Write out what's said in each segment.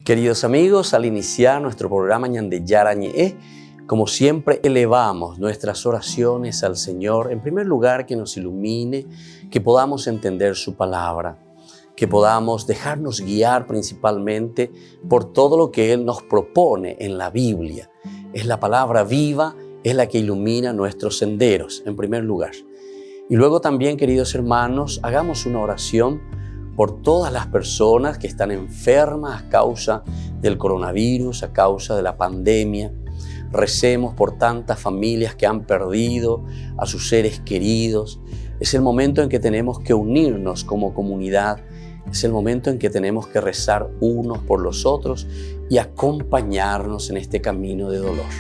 Queridos amigos, al iniciar nuestro programa Ñande Yarañe, como siempre elevamos nuestras oraciones al Señor, en primer lugar que nos ilumine, que podamos entender su palabra, que podamos dejarnos guiar principalmente por todo lo que Él nos propone en la Biblia. Es la palabra viva, es la que ilumina nuestros senderos, en primer lugar. Y luego también, queridos hermanos, hagamos una oración por todas las personas que están enfermas a causa del coronavirus, a causa de la pandemia. Recemos por tantas familias que han perdido a sus seres queridos. Es el momento en que tenemos que unirnos como comunidad. Es el momento en que tenemos que rezar unos por los otros y acompañarnos en este camino de dolor.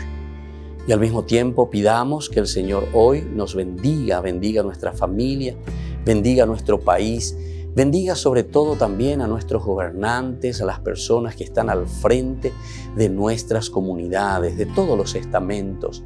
Y al mismo tiempo pidamos que el Señor hoy nos bendiga nuestra familia, bendiga nuestro país, bendiga sobre todo también a nuestros gobernantes, a las personas que están al frente de nuestras comunidades, de todos los estamentos,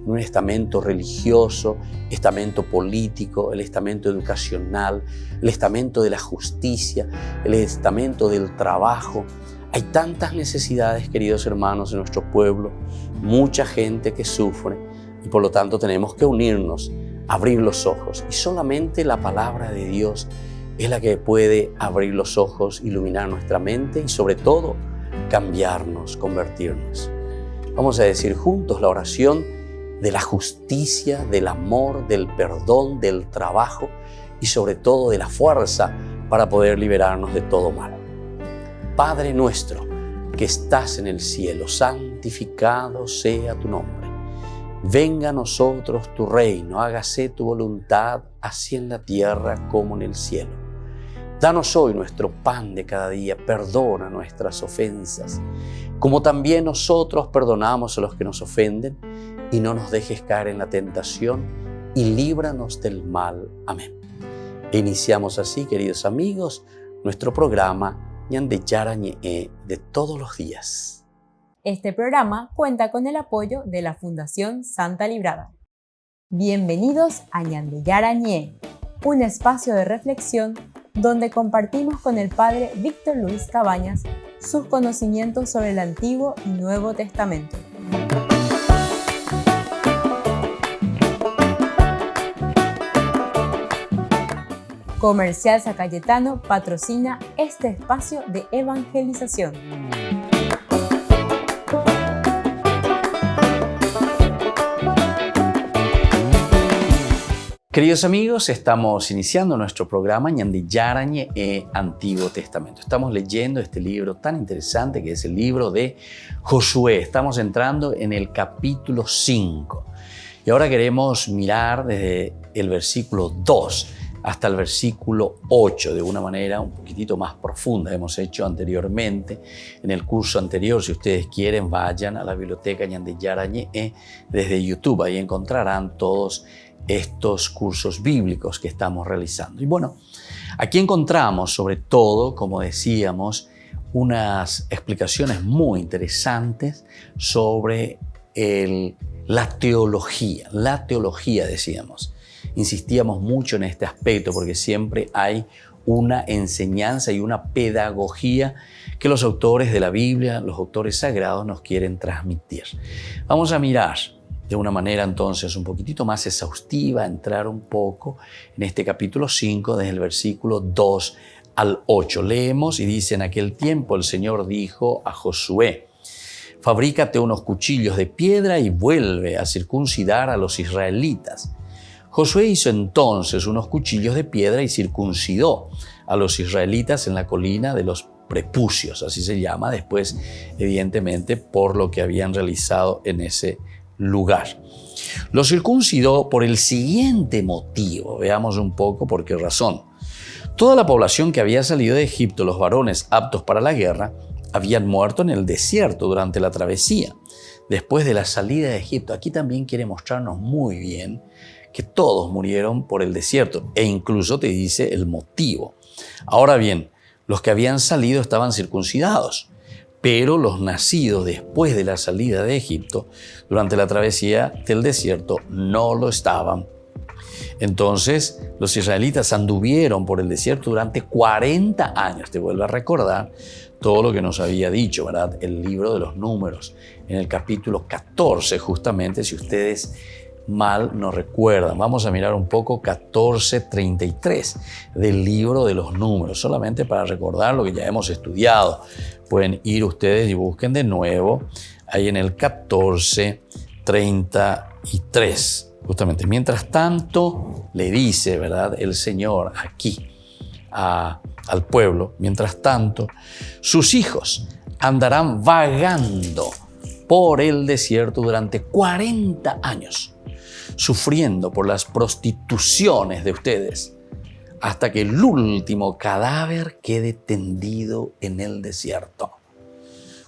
un estamento religioso, estamento político, el estamento educacional, el estamento de la justicia, el estamento del trabajo. Hay tantas necesidades, queridos hermanos, en nuestro pueblo, mucha gente que sufre y por lo tanto tenemos que unirnos, abrir los ojos y solamente la palabra de Dios es la que puede abrir los ojos, iluminar nuestra mente y sobre todo cambiarnos, convertirnos. Vamos a decir juntos la oración de la justicia, del amor, del perdón, del trabajo y sobre todo de la fuerza para poder liberarnos de todo mal. Padre nuestro que estás en el cielo, santificado sea tu nombre. Venga a nosotros tu reino, hágase tu voluntad, así en la tierra como en el cielo. Danos hoy nuestro pan de cada día, perdona nuestras ofensas, como también nosotros perdonamos a los que nos ofenden, y no nos dejes caer en la tentación, y líbranos del mal. Amén. E iniciamos así, queridos amigos, nuestro programa Ñande Yarañe de todos los días. Este programa cuenta con el apoyo de la Fundación Santa Librada. Bienvenidos a Ñande Yarañe, un espacio de reflexión donde compartimos con el Padre Víctor Luis Cabañas sus conocimientos sobre el Antiguo y Nuevo Testamento. Comercial San Cayetano patrocina este espacio de evangelización. Queridos amigos, estamos iniciando nuestro programa Ñande Yarañe Antiguo Testamento. Estamos leyendo este libro tan interesante que es el libro de Josué. Estamos entrando en el capítulo 5 y ahora queremos mirar desde el versículo 2 hasta el versículo 8 de una manera un poquitito más profunda. Hemos hecho anteriormente, en el curso anterior, si ustedes quieren, vayan a la biblioteca Ñande Yarañe desde YouTube. Ahí encontrarán todos estos cursos bíblicos que estamos realizando. Y bueno, aquí encontramos sobre todo, como decíamos, unas explicaciones muy interesantes sobre la teología, decíamos. Insistíamos mucho en este aspecto porque siempre hay una enseñanza y una pedagogía que los autores de la Biblia, los autores sagrados nos quieren transmitir. Vamos a mirar de una manera entonces un poquitito más exhaustiva, entrar un poco en este capítulo 5 desde el versículo 2 al 8. Leemos y dice: en aquel tiempo el Señor dijo a Josué: fabrícate unos cuchillos de piedra y vuelve a circuncidar a los israelitas. Josué hizo entonces unos cuchillos de piedra y circuncidó a los israelitas en la colina de los prepucios, así se llama después, evidentemente, por lo que habían realizado en ese lugar. Lo circuncidó por el siguiente motivo. Veamos un poco por qué razón. Toda la población que había salido de Egipto, los varones aptos para la guerra, habían muerto en el desierto durante la travesía. Después de la salida de Egipto, aquí también quiere mostrarnos muy bien que todos murieron por el desierto e incluso te dice el motivo. Ahora bien, los que habían salido estaban circuncidados, pero los nacidos después de la salida de Egipto, durante la travesía del desierto, no lo estaban. Entonces, los israelitas anduvieron por el desierto durante 40 años. Te vuelvo a recordar, todo lo que nos había dicho, ¿verdad? El libro de los Números, en el capítulo 14, justamente, si ustedes mal no recuerdan. Vamos a mirar un poco 14:33 del libro de los Números, solamente para recordar lo que ya hemos estudiado. Pueden ir ustedes y busquen de nuevo ahí en el 14:33. Justamente, mientras tanto, le dice, ¿verdad?, el Señor aquí al pueblo, mientras tanto, sus hijos andarán vagando por el desierto durante 40 años, sufriendo por las prostituciones de ustedes, hasta que el último cadáver quede tendido en el desierto.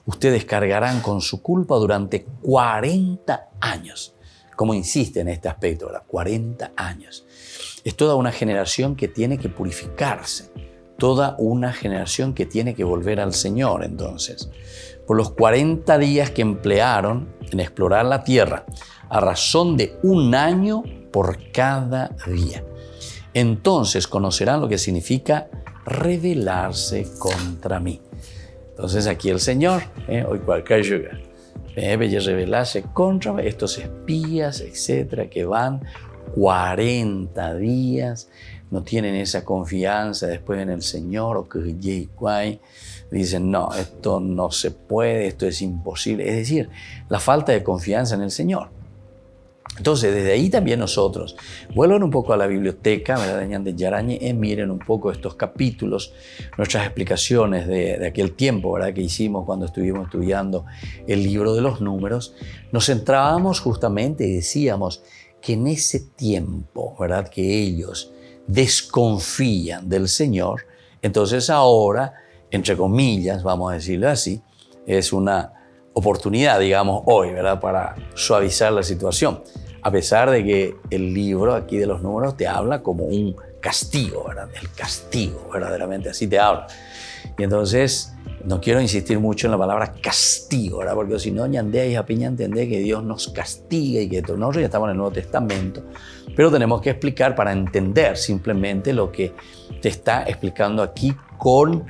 Ustedes cargarán con su culpa durante 40 años. Como insiste en este aspecto, ¿verdad? 40 años. Es toda una generación que tiene que purificarse, toda una generación que tiene que volver al Señor, entonces. Por los 40 días que emplearon en explorar la tierra, a razón de 1 año por cada día. Entonces conocerán lo que significa rebelarse contra mí. Entonces aquí el Señor, hoy cualquier llega, rebelarse contra estos espías, etcétera, que van 40 días, no tienen esa confianza después en el Señor, o que dicen, no, esto no se puede, esto es imposible. Es decir, la falta de confianza en el Señor. Entonces, desde ahí también nosotros, vuelvan un poco a la biblioteca, ¿verdad?, de Ñan de Yarañe, miren un poco estos capítulos, nuestras explicaciones de aquel tiempo, ¿verdad?, que hicimos cuando estuvimos estudiando el libro de los Números. Nos centrábamos justamente y decíamos que en ese tiempo, ¿verdad?, que ellos desconfían del Señor, entonces ahora, entre comillas, vamos a decirlo así, es una oportunidad, digamos, hoy, ¿verdad?, para suavizar la situación. A pesar de que el libro aquí de los Números te habla como un castigo, ¿verdad? El castigo, verdaderamente, así te habla. Y entonces, no quiero insistir mucho en la palabra castigo, ¿verdad? Porque si no, ñandea y japiña entender que Dios nos castiga y que nosotros ya estamos en el Nuevo Testamento. Pero tenemos que explicar para entender simplemente lo que te está explicando aquí con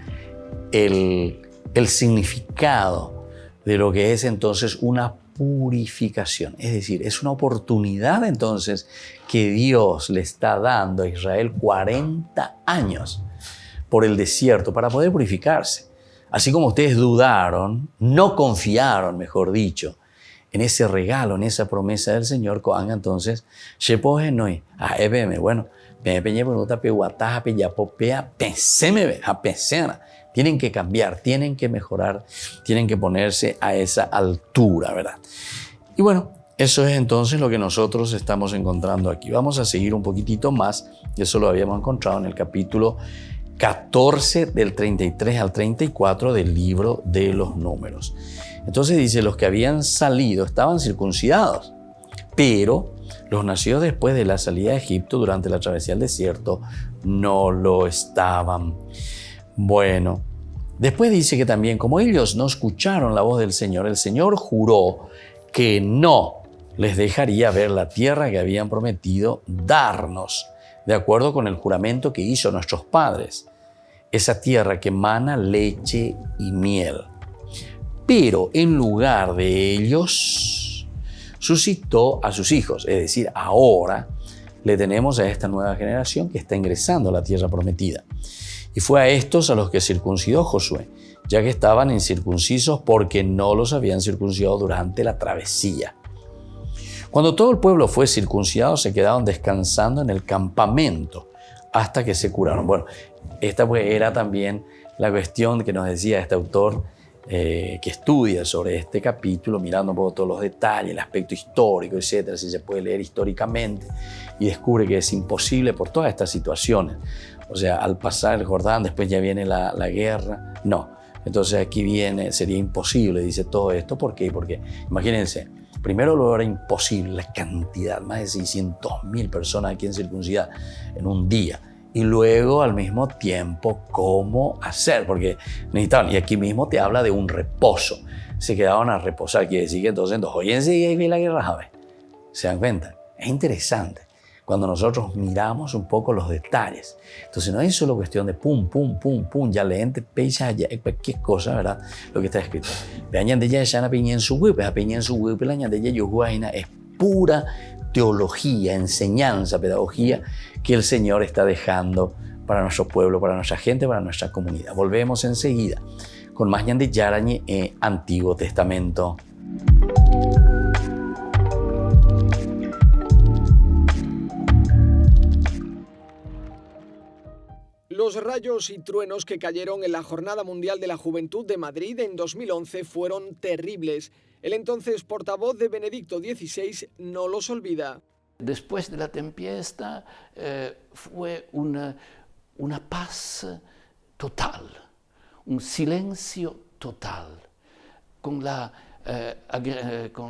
el significado de lo que es entonces una purificación. Es decir, es una oportunidad entonces que Dios le está dando a Israel 40 años por el desierto para poder purificarse. Así como ustedes dudaron, no confiaron, mejor dicho, en ese regalo, en esa promesa del Señor, entonces, bueno, tienen que cambiar, tienen que mejorar, tienen que ponerse a esa altura, ¿verdad? Y bueno, eso es entonces lo que nosotros estamos encontrando aquí. Vamos a seguir un poquitito más, y eso lo habíamos encontrado en el capítulo 14 del 33 al 34 del libro de los Números. Entonces dice, los que habían salido estaban circuncidados, pero los nacidos después de la salida de Egipto durante la travesía del desierto no lo estaban. Bueno, después dice que también como ellos no escucharon la voz del Señor, el Señor juró que no les dejaría ver la tierra que habían prometido darnos, de acuerdo con el juramento que hizo nuestros padres, esa tierra que emana leche y miel. Pero en lugar de ellos, suscitó a sus hijos, es decir, ahora le tenemos a esta nueva generación que está ingresando a la tierra prometida. Y fue a estos a los que circuncidó Josué, ya que estaban incircuncisos porque no los habían circuncidado durante la travesía. Cuando todo el pueblo fue circuncidado, se quedaron descansando en el campamento hasta que se curaron. Bueno, esta pues era también la cuestión que nos decía este autor que estudia sobre este capítulo, mirando un poco todos los detalles, el aspecto histórico, etcétera, si se puede leer históricamente, y descubre que es imposible por todas estas situaciones. O sea, al pasar el Jordán, después ya viene la guerra. No. Entonces aquí sería imposible, dice todo esto. ¿Por qué? Porque, imagínense, primero lo era imposible, la cantidad, más de 600.000 personas aquí en circuncidar en un día. Y luego, al mismo tiempo, ¿cómo hacer? Porque necesitaban, y aquí mismo te habla de un reposo. Se quedaban a reposar, quiere decir que entonces, hoy en día vi la guerra, ¿sabes? ¿Se dan cuenta? Es interesante. cuando nosotros miramos un poco los detalles. Entonces no es solo cuestión de pum, pum, pum, pum, ya leente, pecha, ya cualquier cosa, ¿verdad? Lo que está escrito. Es pura teología, enseñanza, pedagogía que el Señor está dejando para nuestro pueblo, para nuestra gente, para nuestra comunidad. Volvemos enseguida con más Ñande Yarañe, Antiguo Testamento. Los rayos y truenos que cayeron en la Jornada Mundial de la Juventud de Madrid en 2011 fueron terribles. El entonces portavoz de Benedicto XVI no los olvida. Después de la tempesta fue una paz total, un silencio total, con la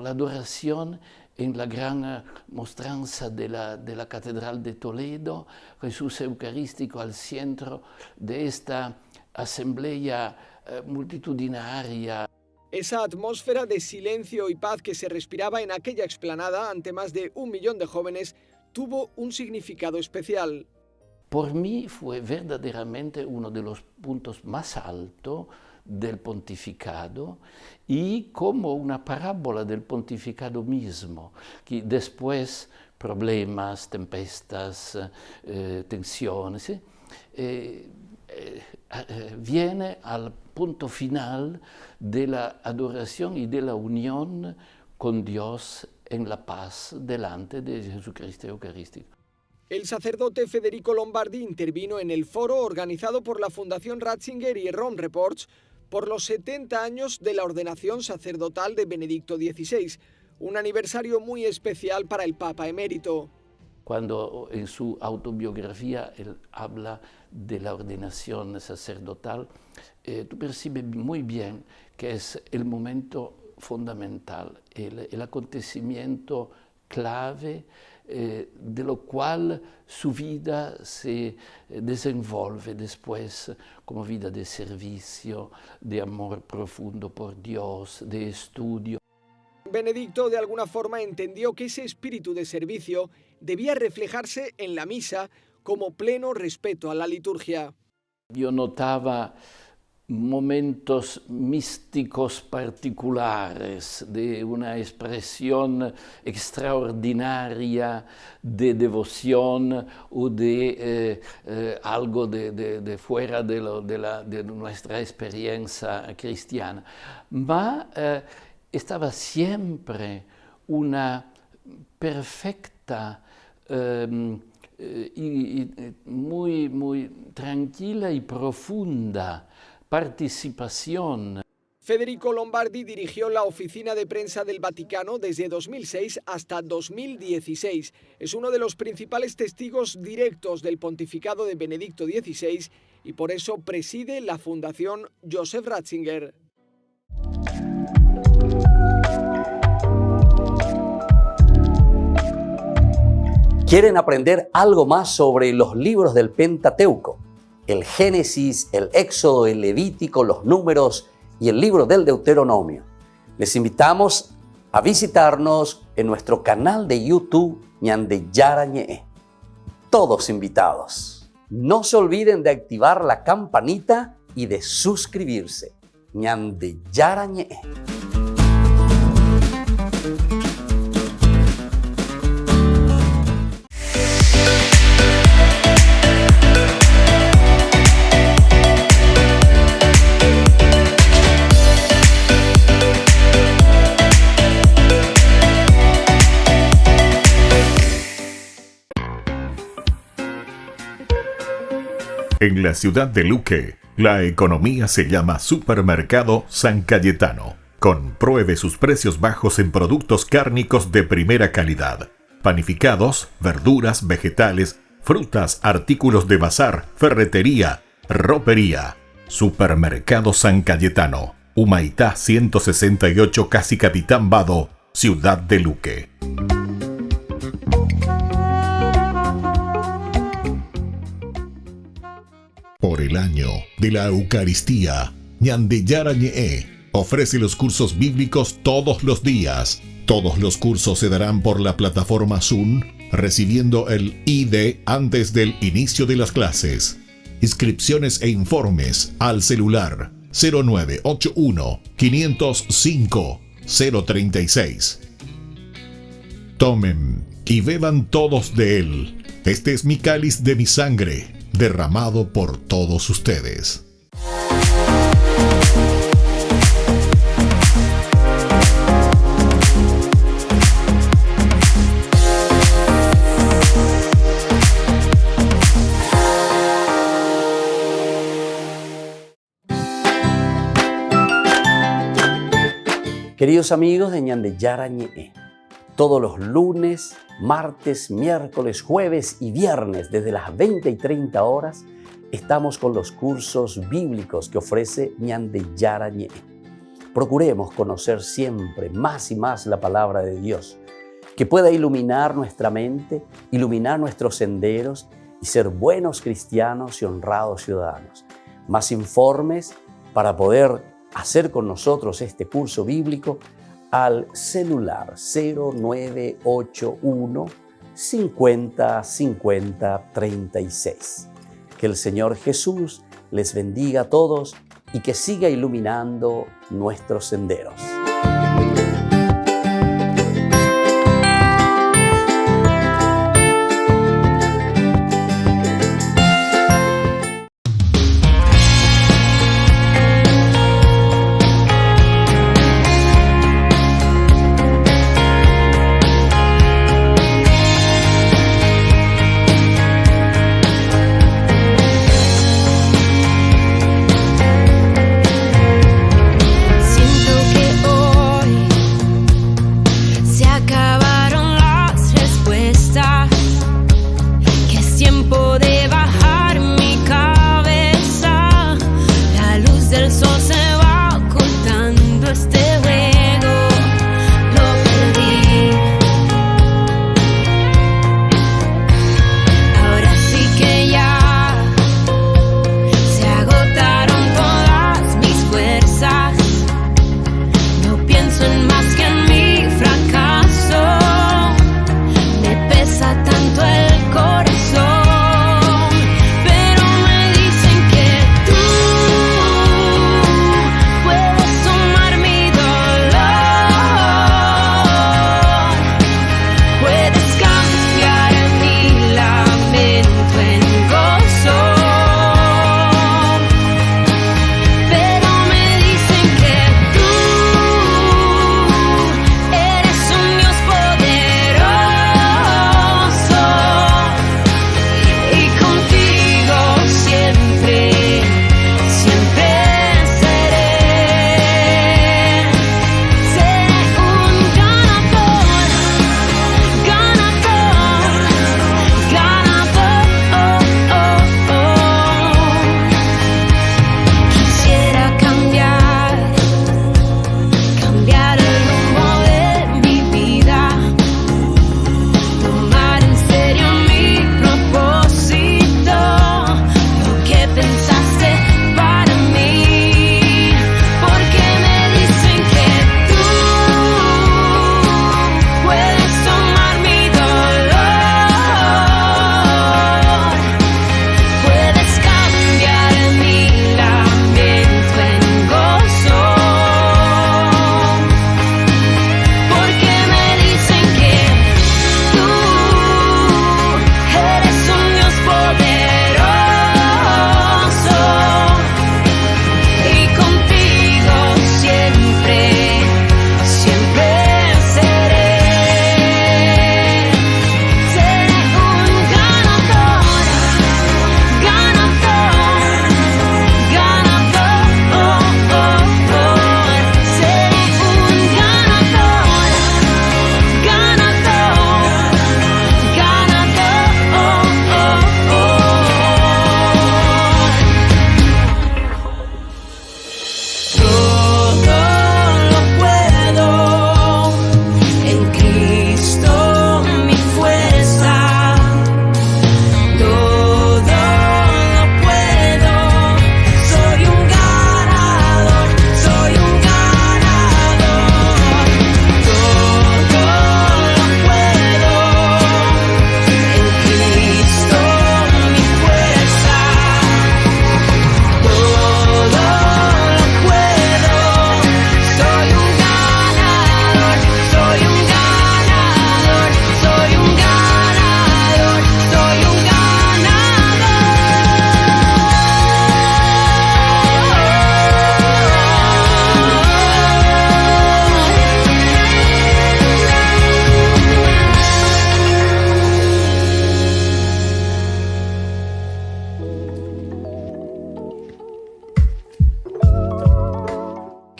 adoración en la gran mostranza de la Catedral de Toledo, Jesús Eucarístico al centro de esta asamblea multitudinaria. Esa atmósfera de silencio y paz que se respiraba en aquella explanada ante más de 1 millón de jóvenes tuvo un significado especial. Por mí fue verdaderamente uno de los puntos más altos del pontificado y como una parábola del pontificado mismo, que después problemas, tempestas, tensiones, viene al punto final de la adoración y de la unión con Dios en la paz delante de Jesucristo Eucarístico. El sacerdote Federico Lombardi intervino en el foro organizado por la Fundación Ratzinger y Rome Reports por los 70 años de la ordenación sacerdotal de Benedicto XVI, un aniversario muy especial para el Papa emérito. Cuando en su autobiografía él habla de la ordenación sacerdotal, tú percibes muy bien que es el momento fundamental, el acontecimiento clave de lo cual su vida se desenvolve después como vida de servicio, de amor profundo por Dios, de estudio. Benedicto de alguna forma entendió que ese espíritu de servicio debía reflejarse en la misa como pleno respeto a la liturgia. Yo notaba momentos místicos particulares de una expresión extraordinaria de devoción o de algo de fuera de nuestra experiencia cristiana. Ma estaba siempre una perfecta y muy tranquila y profunda participación. Federico Lombardi dirigió la oficina de prensa del Vaticano desde 2006 hasta 2016. Es uno de los principales testigos directos del pontificado de Benedicto XVI y por eso preside la Fundación Joseph Ratzinger. ¿Quieren aprender algo más sobre los libros del Pentateuco? El Génesis, el Éxodo, el Levítico, los Números y el libro del Deuteronomio. Les invitamos a visitarnos en nuestro canal de YouTube Ñande Yarañe. Todos invitados. No se olviden de activar la campanita y de suscribirse. Ñande Yarañe. En la ciudad de Luque, la economía se llama Supermercado San Cayetano. Compruebe sus precios bajos en productos cárnicos de primera calidad. Panificados, verduras, vegetales, frutas, artículos de bazar, ferretería, ropería. Supermercado San Cayetano. Humaitá 168, Casi Capitán Vado, ciudad de Luque. Por el año de la Eucaristía, Ñande Yarañe ofrece los cursos bíblicos todos los días. Todos los cursos se darán por la plataforma Zoom recibiendo el ID antes del inicio de las clases. Inscripciones e informes al celular 0981 505 036. Tomen y beban todos de él. Este es mi cáliz de mi sangre, derramado por todos ustedes. Queridos amigos de Ñande Yarañe, todos los lunes, martes, miércoles, jueves y viernes desde las 20 y 30 horas estamos con los cursos bíblicos que ofrece Ñande Yarañe. Procuremos conocer siempre más y más la palabra de Dios, que pueda iluminar nuestra mente, iluminar nuestros senderos y ser buenos cristianos y honrados ciudadanos. Más informes para poder hacer con nosotros este curso bíblico al celular 0981 50 50 36. Que el Señor Jesús les bendiga a todos y que siga iluminando nuestros senderos.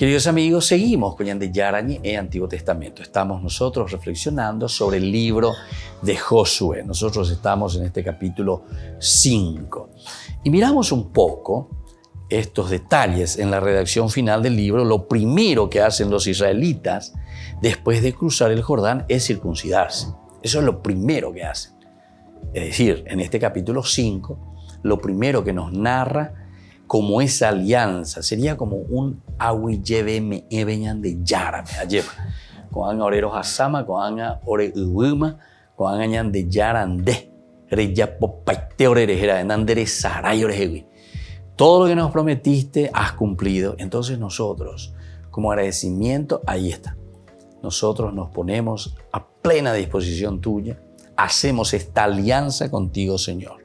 Queridos amigos, seguimos con Ñande Yarañe en Antiguo Testamento. Estamos nosotros reflexionando sobre el libro de Josué. Nosotros estamos en este capítulo 5. Y miramos un poco estos detalles en la redacción final del libro. Lo primero que hacen los israelitas después de cruzar el Jordán es circuncidarse. Eso es lo primero que hacen. Es decir, en este capítulo 5, lo primero que nos narra como esa alianza sería como un awiyeveme ebeñan de yarame ayeva. Con anga oreros asama, con anga ore uwima, con anga ñan de yarande. Reya popaite orerejera, enandere saray orejewi. Todo lo que nos prometiste has cumplido. Entonces nosotros, como agradecimiento, ahí está. Nosotros nos ponemos a plena disposición tuya. Hacemos esta alianza contigo, Señor.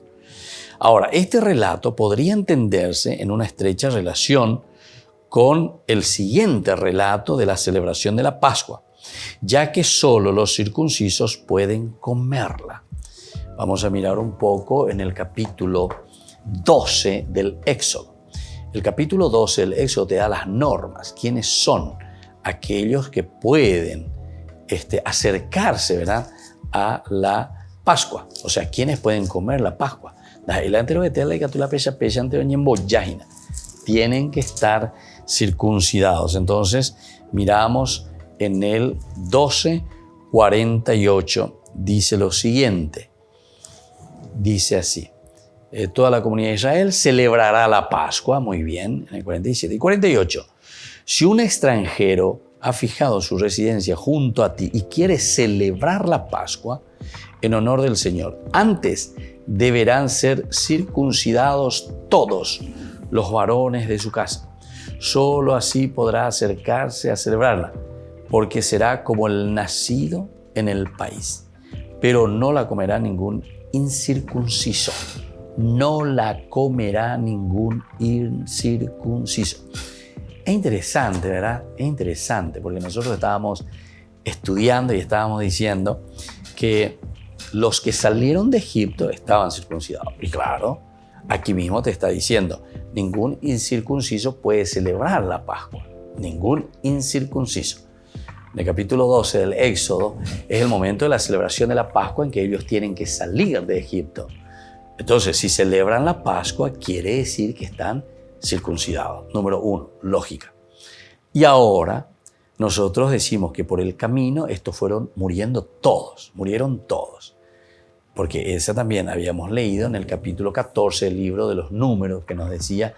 Ahora, este relato podría entenderse en una estrecha relación con el siguiente relato de la celebración de la Pascua, ya que solo los circuncisos pueden comerla. Vamos a mirar un poco en el capítulo 12 del Éxodo. El capítulo 12 del Éxodo te da las normas, quiénes son aquellos que pueden acercarse, ¿verdad?, a la Pascua, o sea, quiénes pueden comer la Pascua. Tienen que estar circuncidados. Entonces, miramos en el 12:48, dice lo siguiente. Dice así: toda la comunidad de Israel celebrará la Pascua. Muy bien, en el 47 y 48. Si un extranjero ha fijado su residencia junto a ti y quiere celebrar la Pascua en honor del Señor, antes deberán ser circuncidados todos los varones de su casa. Solo así podrá acercarse a celebrarla, porque será como el nacido en el país. Pero no la comerá ningún incircunciso. No la comerá ningún incircunciso. Es interesante, ¿verdad? Es interesante, porque nosotros estábamos estudiando y estábamos diciendo que los que salieron de Egipto estaban circuncidados. Y claro, aquí mismo te está diciendo, ningún incircunciso puede celebrar la Pascua. Ningún incircunciso. En el capítulo 12 del Éxodo es el momento de la celebración de la Pascua en que ellos tienen que salir de Egipto. Entonces, si celebran la Pascua, quiere decir que están circuncidados. Número 1, lógica. Y ahora nosotros decimos que por el camino estos fueron murieron todos. Porque esa también habíamos leído en el capítulo 14 del libro de los Números, que nos decía,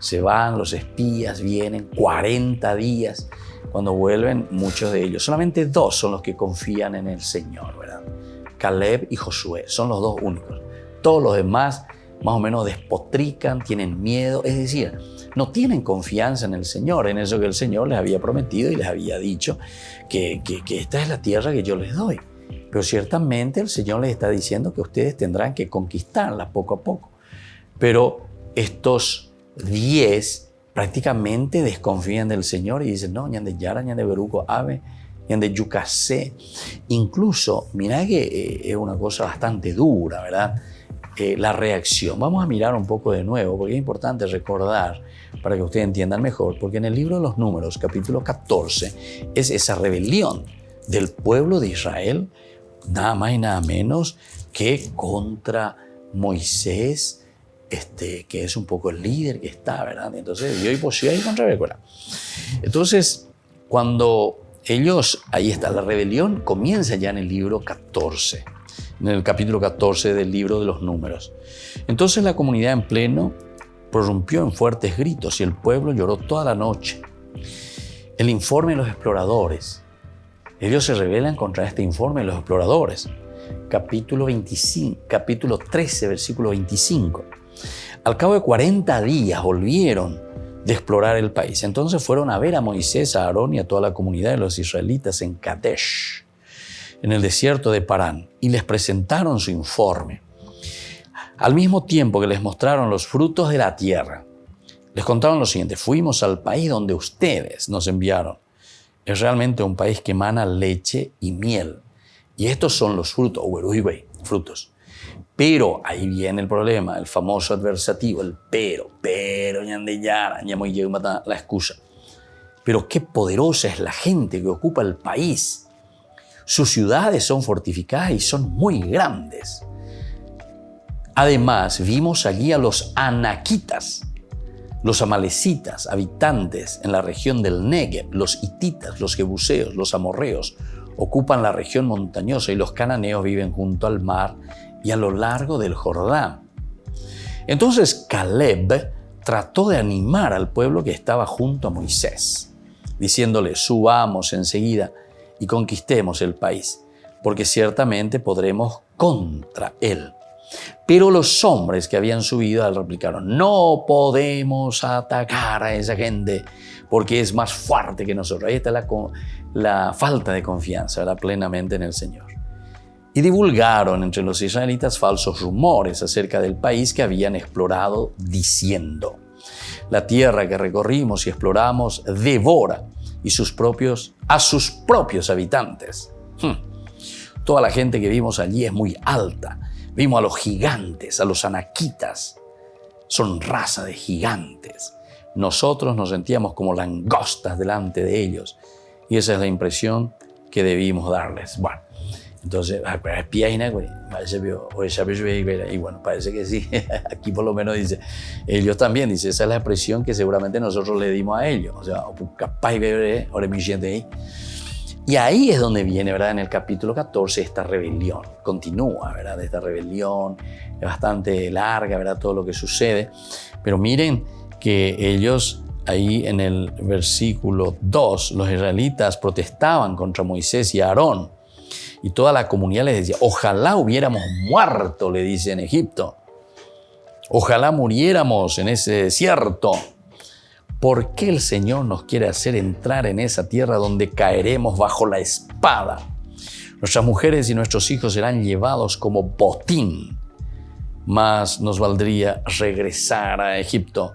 se van los espías, vienen 40 días. Cuando vuelven, muchos de ellos, solamente 2 son los que confían en el Señor, ¿verdad? Caleb y Josué, son los 2 únicos. Todos los demás más o menos despotrican, tienen miedo, es decir, no tienen confianza en el Señor, en eso que el Señor les había prometido y les había dicho que esta es la tierra que yo les doy. Pero ciertamente el Señor les está diciendo que ustedes tendrán que conquistarla poco a poco. Pero estos 10 prácticamente desconfían del Señor y dicen, no, ñande yara, ñande beruco ave, ñande yucasé. Incluso, mira que es una cosa bastante dura, ¿verdad? La reacción. Vamos a mirar un poco de nuevo, porque es importante recordar para que ustedes entiendan mejor, porque en el libro de los Números, capítulo 14, es esa rebelión del pueblo de Israel, nada más y nada menos que contra Moisés, que es un poco el líder que está, ¿verdad? Entonces, yo y posee contra Becuera. Entonces, cuando ellos, ahí está, la rebelión comienza ya en el libro 14. En el capítulo 14 del libro de los Números. Entonces la comunidad en pleno prorrumpió en fuertes gritos y el pueblo lloró toda la noche. El informe de los exploradores. Ellos se rebelan contra este informe de los exploradores. Capítulo 13, versículo 25. Al cabo de 40 días volvieron de explorar el país. Entonces fueron a ver a Moisés, a Aarón y a toda la comunidad de los israelitas en Kadesh, en el desierto de Parán, y les presentaron su informe. Al mismo tiempo que les mostraron los frutos de la tierra, les contaron lo siguiente: fuimos al país donde ustedes nos enviaron. Es realmente un país que emana leche y miel. Y estos son los frutos, frutos. Pero ahí viene el problema, el famoso adversativo, el pero, ñande yara, ñamo y la excusa. Pero qué poderosa es la gente que ocupa el país. Sus ciudades son fortificadas y son muy grandes. Además, vimos allí a los anaquitas, los amalecitas, habitantes en la región del Negev, los hititas, los jebuseos, los amorreos, ocupan la región montañosa y los cananeos viven junto al mar y a lo largo del Jordán. Entonces Caleb trató de animar al pueblo que estaba junto a Moisés, diciéndole: subamos enseguida y conquistemos el país, porque ciertamente podremos contra él. Pero los hombres que habían subido a él replicaron: no podemos atacar a esa gente porque es más fuerte que nosotros. Ahí está la falta de confianza, ¿verdad?, plenamente en el Señor. Y divulgaron entre los israelitas falsos rumores acerca del país que habían explorado, diciendo: la tierra que recorrimos y exploramos devora a sus propios habitantes. Toda la gente que vimos allí es muy alta. Vimos a los gigantes, a los anaquitas. Son raza de gigantes. Nosotros nos sentíamos como langostas delante de ellos. Y esa es la impresión que debimos darles. Bueno, entonces, y bueno, parece que sí. Aquí por lo menos dice, ellos también, dice, esa es la expresión que seguramente nosotros le dimos a ellos. O sea, capaz de ahí. Y ahí es donde viene, ¿verdad?, en el capítulo 14, esta rebelión. Continúa, ¿verdad?, esta rebelión. Es bastante larga, ¿verdad?, todo lo que sucede. Pero miren que ellos, ahí en el versículo 2, los israelitas protestaban contra Moisés y Aarón. Y toda la comunidad les decía: ojalá hubiéramos muerto, le dice, en Egipto. Ojalá muriéramos en ese desierto. ¿Por qué el Señor nos quiere hacer entrar en esa tierra donde caeremos bajo la espada? Nuestras mujeres y nuestros hijos serán llevados como botín. Más nos valdría regresar a Egipto.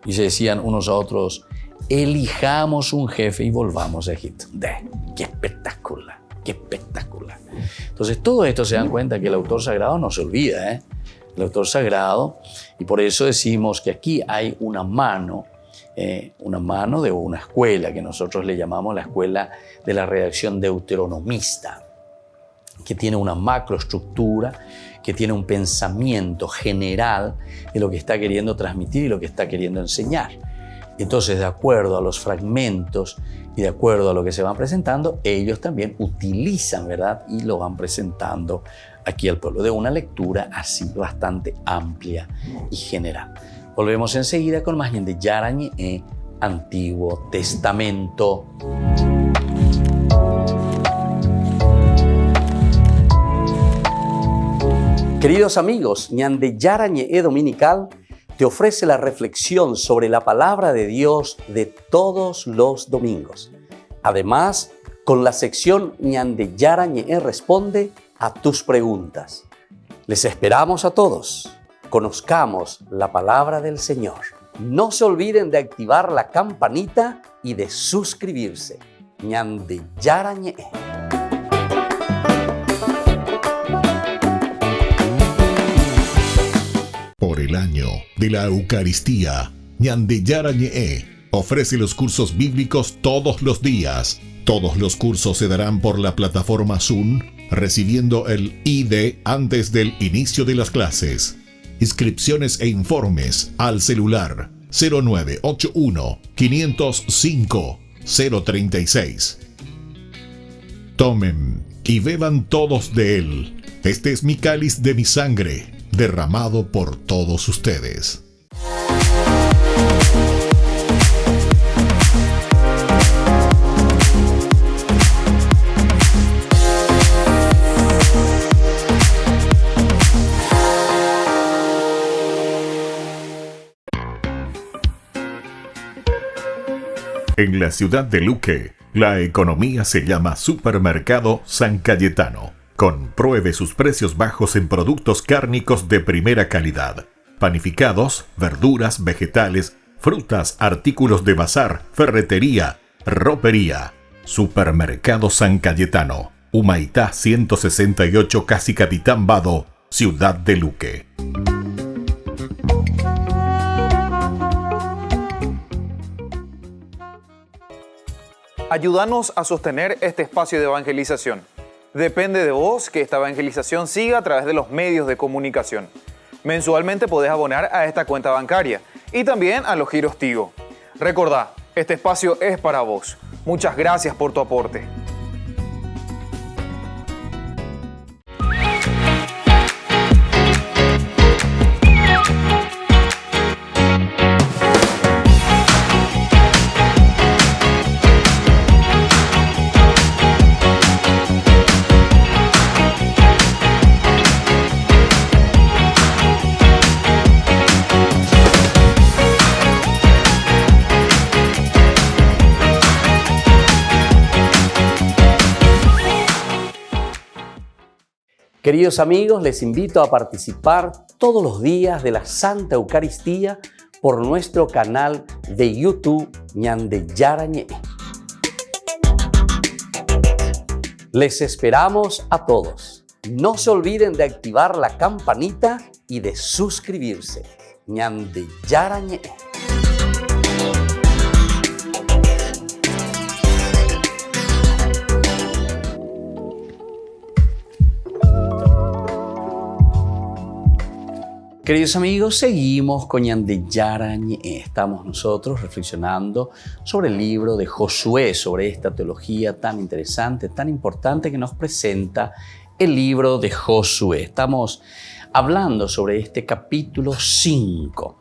Y se decían unos a otros: elijamos un jefe y volvamos a Egipto. ¡Qué espectacular! ¡Qué espectacular! Entonces, todo esto se dan cuenta que el autor sagrado no se olvida, El autor sagrado, y por eso decimos que aquí hay una mano de una escuela que nosotros le llamamos la escuela de la redacción deuteronomista, que tiene una macroestructura, que tiene un pensamiento general de lo que está queriendo transmitir y lo que está queriendo enseñar. Entonces, de acuerdo a los fragmentos y de acuerdo a lo que se van presentando, ellos también utilizan, ¿verdad?, y lo van presentando aquí al pueblo de una lectura así bastante amplia y general. Volvemos enseguida con más de Yarañé, Antiguo Testamento. Queridos amigos, Ñande Yarañé Dominical te ofrece la reflexión sobre la palabra de Dios de todos los domingos. Además, con la sección Ñande Yarañé responde a tus preguntas. Les esperamos a todos. Conozcamos la palabra del Señor. No se olviden de activar la campanita y de suscribirse. Ñande Yarañé. Por el año de la Eucaristía, Ñande Yarañé ofrece los cursos bíblicos todos los días. Todos los cursos se darán por la plataforma Zoom, recibiendo el ID antes del inicio de las clases. Inscripciones e informes al celular 0981 505 036. Tomen y beban todos de él. Este es mi cáliz de mi sangre, derramado por todos ustedes. En la ciudad de Luque, la economía se llama Supermercado San Cayetano. Compruebe sus precios bajos en productos cárnicos de primera calidad. Panificados, verduras, vegetales, frutas, artículos de bazar, ferretería, ropería. Supermercado San Cayetano. Humaitá 168, Casi Capitán Vado, ciudad de Luque. Ayúdanos a sostener este espacio de evangelización. Depende de vos que esta evangelización siga a través de los medios de comunicación. Mensualmente podés abonar a esta cuenta bancaria y también a los giros Tigo. Recordá, este espacio es para vos. Muchas gracias por tu aporte. Queridos amigos, les invito a participar todos los días de la Santa Eucaristía por nuestro canal de YouTube Ñande Yarañé. Les esperamos a todos. No se olviden de activar la campanita y de suscribirse. Ñande Yarañé. Queridos amigos, seguimos con Ñande Yarañé. Estamos nosotros reflexionando sobre el libro de Josué, sobre esta teología tan interesante, tan importante que nos presenta el libro de Josué. Estamos hablando sobre este capítulo 5.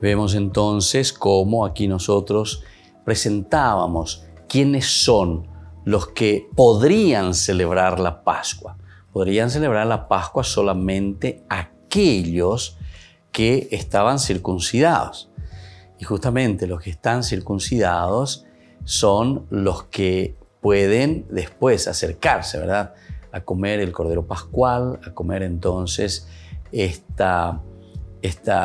Vemos entonces cómo aquí nosotros presentábamos quiénes son los que podrían celebrar la Pascua. Podrían celebrar la Pascua solamente aquellos que estaban circuncidados. Y justamente los que están circuncidados son los que pueden después acercarse, ¿verdad?, a comer el Cordero Pascual, a comer entonces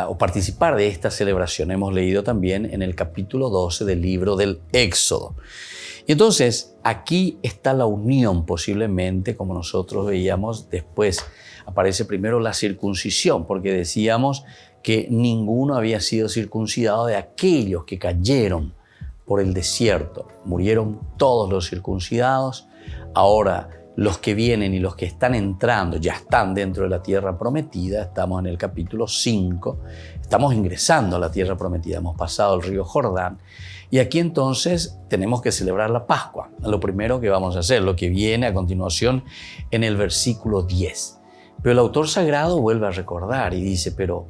o participar de esta celebración. Hemos leído también en el capítulo 12 del libro del Éxodo. Y entonces aquí está la unión posiblemente, como nosotros veíamos. Después aparece primero la circuncisión, porque decíamos que ninguno había sido circuncidado de aquellos que cayeron por el desierto. Murieron todos los circuncidados. Ahora los que vienen y los que están entrando ya están dentro de la tierra prometida. Estamos en el capítulo 5. Estamos ingresando a la tierra prometida. Hemos pasado el río Jordán. Y aquí entonces tenemos que celebrar la Pascua. Lo primero que vamos a hacer, lo que viene a continuación en el versículo 10. Pero el autor sagrado vuelve a recordar y dice, pero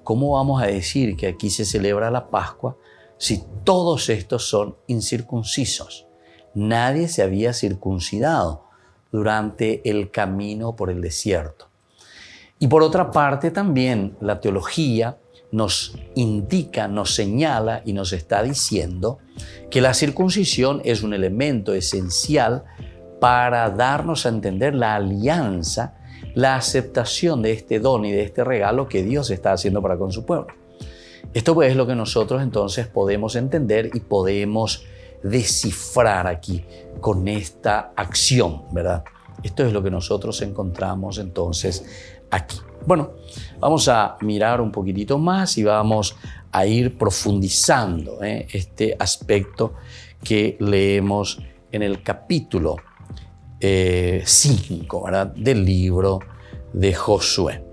¿cómo vamos a decir que aquí se celebra la Pascua si todos estos son incircuncisos? Nadie se había circuncidado durante el camino por el desierto. Y por otra parte también la teología nos indica, nos señala y nos está diciendo que la circuncisión es un elemento esencial para darnos a entender la alianza, la aceptación de este don y de este regalo que Dios está haciendo para con su pueblo. Esto pues es lo que nosotros entonces podemos entender y podemos descifrar aquí con esta acción, ¿verdad? Esto es lo que nosotros encontramos entonces aquí. Bueno, vamos a mirar un poquitito más y vamos a ir profundizando este aspecto que leemos en el capítulo 5, ¿verdad?, del libro de Josué.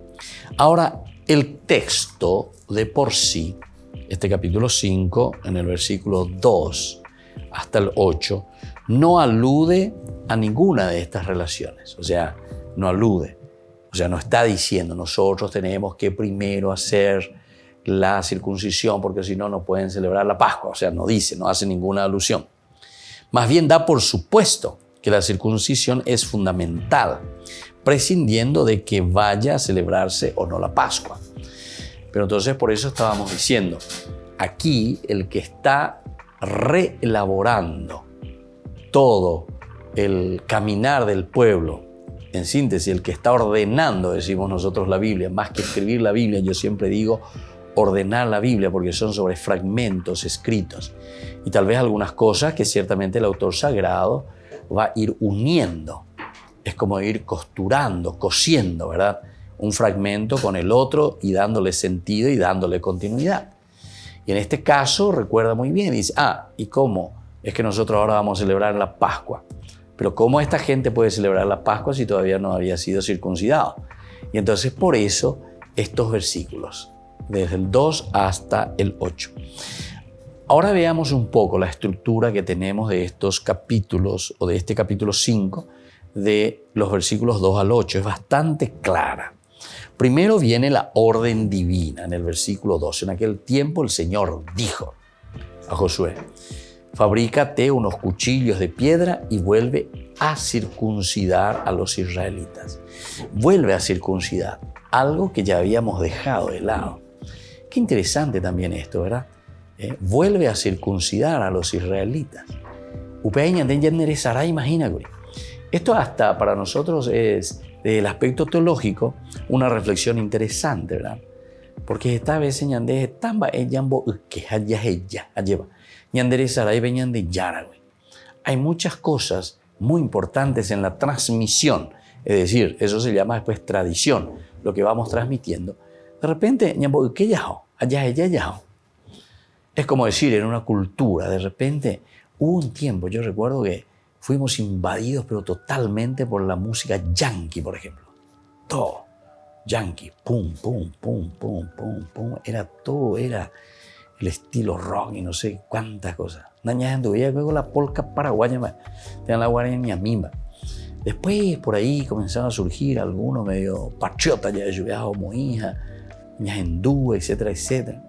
Ahora, el texto de por sí, este capítulo 5, en el versículo 2 hasta el 8, no alude a ninguna de estas relaciones. O sea, no alude. O sea, no está diciendo nosotros tenemos que primero hacer la circuncisión porque si no, no pueden celebrar la Pascua. O sea, no dice, no hace ninguna alusión. Más bien da por supuesto que la circuncisión es fundamental, prescindiendo de que vaya a celebrarse o no la Pascua. Pero entonces por eso estábamos diciendo, aquí el que está reelaborando todo el caminar del pueblo, en síntesis, el que está ordenando, decimos nosotros, la Biblia, más que escribir la Biblia, yo siempre digo ordenar la Biblia porque son sobre fragmentos escritos y tal vez algunas cosas que ciertamente el autor sagrado va a ir uniendo. Es como ir costurando, cosiendo, ¿verdad?, un fragmento con el otro y dándole sentido y dándole continuidad. Y en este caso recuerda muy bien, dice, ¿y cómo es que nosotros ahora vamos a celebrar la Pascua? Pero ¿cómo esta gente puede celebrar la Pascua si todavía no había sido circuncidado? Y entonces por eso estos versículos, desde el 2 hasta el 8. Ahora veamos un poco la estructura que tenemos de estos capítulos, o de este capítulo 5, de los versículos 2 al 8. Es bastante clara. Primero viene la orden divina en el versículo 2. En aquel tiempo el Señor dijo a Josué, fabrícate unos cuchillos de piedra y vuelve a circuncidar a los israelitas. Vuelve a circuncidar, algo que ya habíamos dejado de lado. Qué interesante también esto, ¿verdad? Vuelve a circuncidar a los israelitas. Imagínate. Esto hasta para nosotros es, desde el aspecto teológico, una reflexión interesante, ¿verdad? Porque esta vez hay muchas cosas muy importantes en la transmisión, es decir, eso se llama después tradición, lo que vamos transmitiendo. De repente, es como decir, en una cultura, de repente, hubo un tiempo, yo recuerdo que fuimos invadidos, pero totalmente por la música yankee, por ejemplo. Todo. Yankee. Pum, pum, pum, pum, pum, pum. Era el estilo rock y no sé cuántas cosas. Luego la polca paraguaya, la guaraña mimba. Después, por ahí comenzaron a surgir algunos medio patriotas, ya de Moija, hindú, etcétera, etcétera.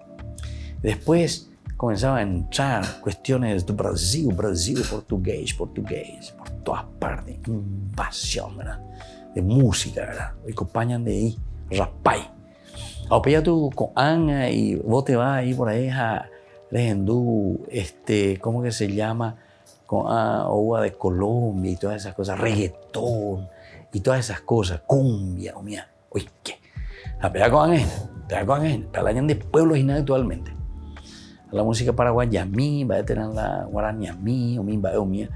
Después comenzaban a entrar cuestiones de Brasil, portugués, por todas partes, invasión, ¿verdad? De música, ¿verdad? Y acompañan de ahí, rapay. Ahora tú con Ana y vos te vas ahí por ahí a hindú, ¿cómo que se llama? Con agua de Colombia y todas esas cosas, reggaetón y todas esas cosas, cumbia, mía. Oye, ¿qué? La pega con Ana, para la de pueblos y nada actualmente. La música paraguaya mí, va a tener la guaraña mí, o mimba, o mía,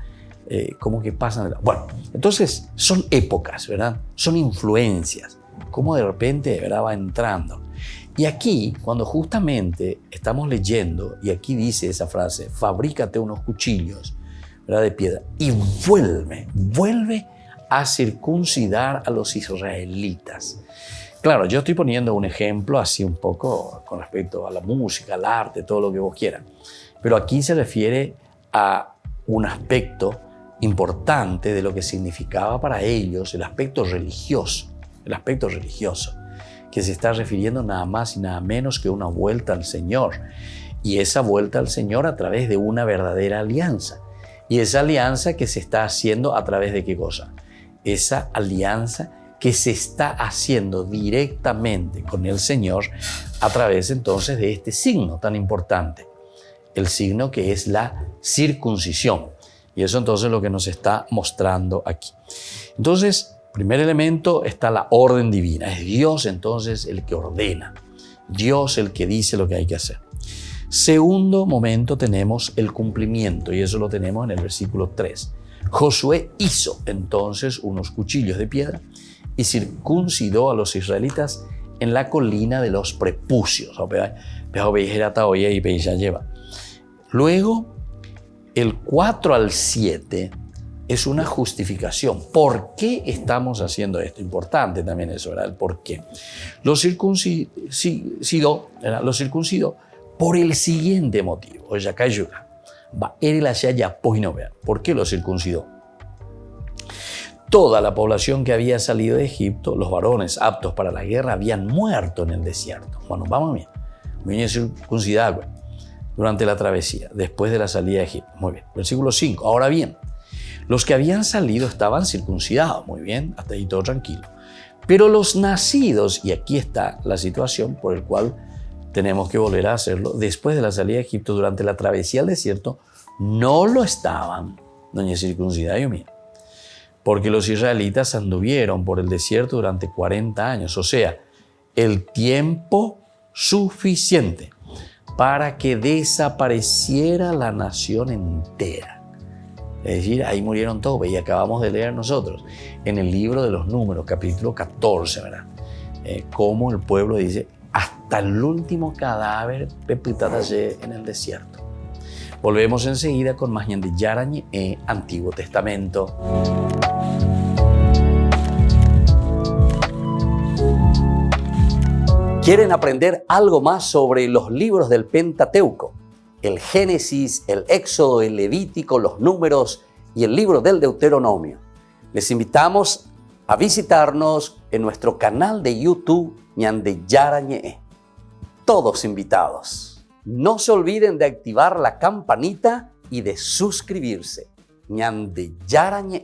como que pasan. Bueno, entonces son épocas, ¿verdad? Son influencias, como de repente, ¿verdad? Va entrando. Y aquí, cuando justamente estamos leyendo, y aquí dice esa frase, fabrícate unos cuchillos, ¿verdad? De piedra, y vuelve a circuncidar a los israelitas. Claro, yo estoy poniendo un ejemplo así un poco con respecto a la música, al arte, todo lo que vos quieras. Pero aquí se refiere a un aspecto importante de lo que significaba para ellos el aspecto religioso, que se está refiriendo nada más y nada menos que una vuelta al Señor. Y esa vuelta al Señor a través de una verdadera alianza. Y esa alianza que se está haciendo a través de ¿qué cosa? Esa alianza que se está haciendo directamente con el Señor a través entonces de este signo tan importante, el signo que es la circuncisión. Y eso entonces es lo que nos está mostrando aquí. Entonces, primer elemento está la orden divina. Es Dios entonces el que ordena, Dios el que dice lo que hay que hacer. Segundo momento tenemos el cumplimiento y eso lo tenemos en el versículo 3. Josué hizo entonces unos cuchillos de piedra y circuncidó a los israelitas en la colina de los prepucios. Luego, el 4 al 7 es una justificación. ¿Por qué estamos haciendo esto? Importante también eso, ¿verdad? El por qué. Los circuncidó por el siguiente motivo. ¿Por qué los circuncidó? Toda la población que había salido de Egipto, los varones aptos para la guerra, habían muerto en el desierto. Bueno, vamos bien. Viene circuncidado durante la travesía, después de la salida de Egipto. Muy bien. Versículo 5. Ahora bien, los que habían salido estaban circuncidados. Muy bien, hasta ahí todo tranquilo. Pero los nacidos, y aquí está la situación por la cual tenemos que volver a hacerlo, después de la salida de Egipto, durante la travesía al desierto, no lo estaban. Doña circuncidado, mía. Porque los israelitas anduvieron por el desierto durante 40 años, o sea, el tiempo suficiente para que desapareciera la nación entera. Es decir, ahí murieron todos, y acabamos de leer nosotros en el libro de los Números, capítulo 14, ¿verdad? Cómo el pueblo dice, hasta el último cadáver pepitataye en el desierto. Volvemos enseguida con más Ñande Yarañe, Antiguo Testamento. ¿Quieren aprender algo más sobre los libros del Pentateuco? El Génesis, el Éxodo, el Levítico, los Números y el libro del Deuteronomio. Les invitamos a visitarnos en nuestro canal de YouTube Ñande Yarañe. Todos invitados. No se olviden de activar la campanita y de suscribirse. Ñande Yarañe.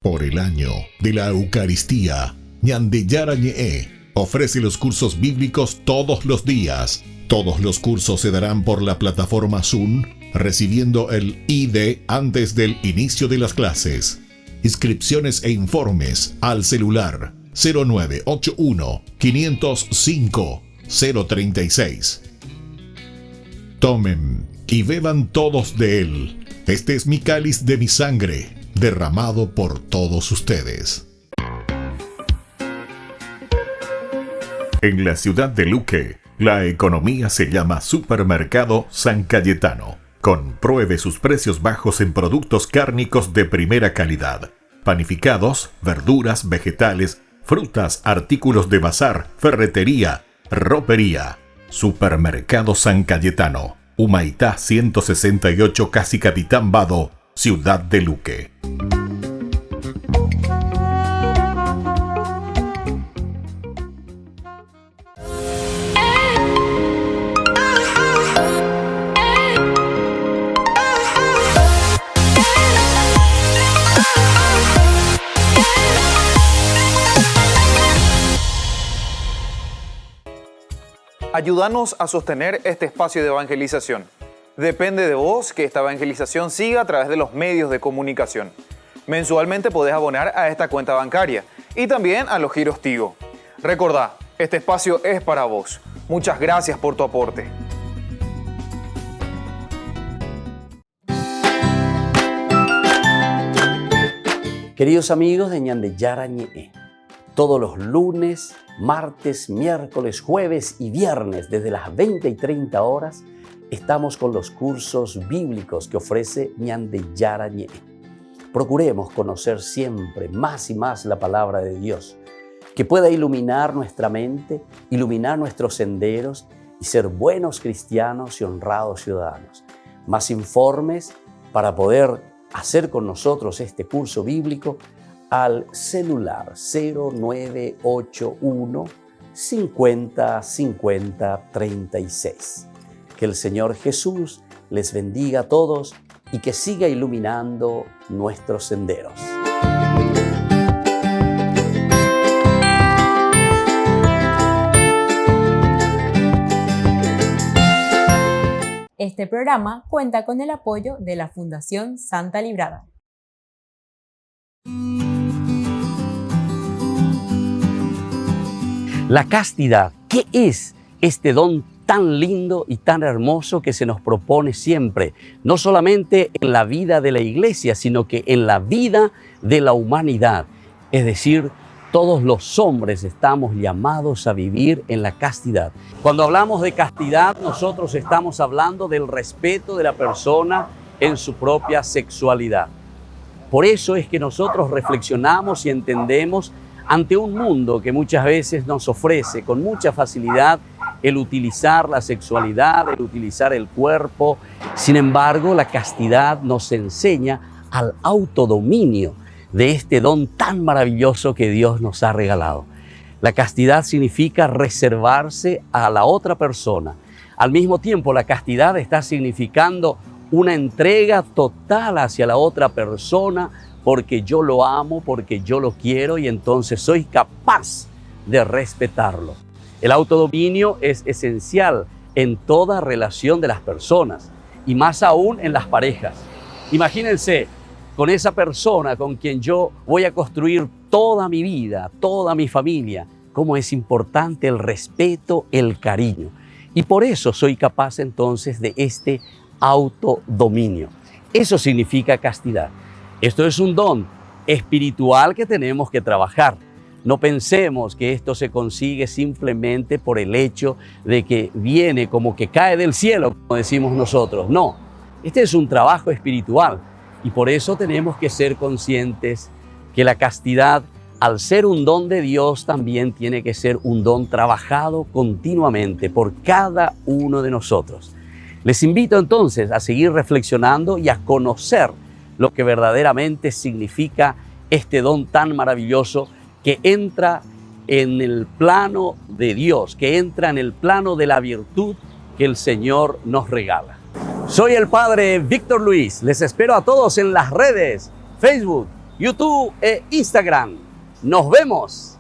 Por el año de la Eucaristía, Ñande Yarañe ofrece los cursos bíblicos todos los días. Todos los cursos se darán por la plataforma Zoom, recibiendo el ID antes del inicio de las clases. Inscripciones e informes al celular 0981 505 036. Tomen y beban todos de él. Este es mi cáliz de mi sangre, derramado por todos ustedes. En la ciudad de Luque, la economía se llama Supermercado San Cayetano. Compruebe sus precios bajos en productos cárnicos de primera calidad. Panificados, verduras, vegetales, frutas, artículos de bazar, ferretería, ropería. Supermercado San Cayetano. Humaitá 168, Casi Capitán Vado, ciudad de Luque. Ayúdanos a sostener este espacio de evangelización. Depende de vos que esta evangelización siga a través de los medios de comunicación. Mensualmente podés abonar a esta cuenta bancaria y también a los giros Tigo. Recordá, este espacio es para vos. Muchas gracias por tu aporte. Queridos amigos de Ñande Yarañe, todos los lunes, martes, miércoles, jueves y viernes desde las 20 y 30 horas estamos con los cursos bíblicos que ofrece Ñande Yarañe. Procuremos conocer siempre más y más la palabra de Dios, que pueda iluminar nuestra mente, iluminar nuestros senderos y ser buenos cristianos y honrados ciudadanos. Más informes para poder hacer con nosotros este curso bíblico al celular 0981 50 50 36. Que el Señor Jesús les bendiga a todos y que siga iluminando nuestros senderos. Este programa cuenta con el apoyo de la Fundación Santa Librada. La castidad, ¿qué es este don tan lindo y tan hermoso que se nos propone siempre? No solamente en la vida de la iglesia, sino que en la vida de la humanidad. Es decir, todos los hombres estamos llamados a vivir en la castidad. Cuando hablamos de castidad, nosotros estamos hablando del respeto de la persona en su propia sexualidad. Por eso es que nosotros reflexionamos y entendemos ante un mundo que muchas veces nos ofrece con mucha facilidad el utilizar la sexualidad, el utilizar el cuerpo. Sin embargo, la castidad nos enseña al autodominio de este don tan maravilloso que Dios nos ha regalado. La castidad significa reservarse a la otra persona. Al mismo tiempo, la castidad está significando una entrega total hacia la otra persona, porque yo lo amo, porque yo lo quiero y entonces soy capaz de respetarlo. El autodominio es esencial en toda relación de las personas y más aún en las parejas. Imagínense con esa persona con quien yo voy a construir toda mi vida, toda mi familia, cómo es importante el respeto, el cariño. Y por eso soy capaz entonces de este autodominio. Eso significa castidad. Esto es un don espiritual que tenemos que trabajar. No pensemos que esto se consigue simplemente por el hecho de que viene como que cae del cielo, como decimos nosotros. No, este es un trabajo espiritual y por eso tenemos que ser conscientes que la castidad, al ser un don de Dios, también tiene que ser un don trabajado continuamente por cada uno de nosotros. Les invito entonces a seguir reflexionando y a conocer lo que verdaderamente significa este don tan maravilloso que entra en el plano de Dios, que entra en el plano de la virtud que el Señor nos regala. Soy el Padre Víctor Luis. Les espero a todos en las redes, Facebook, YouTube e Instagram. ¡Nos vemos!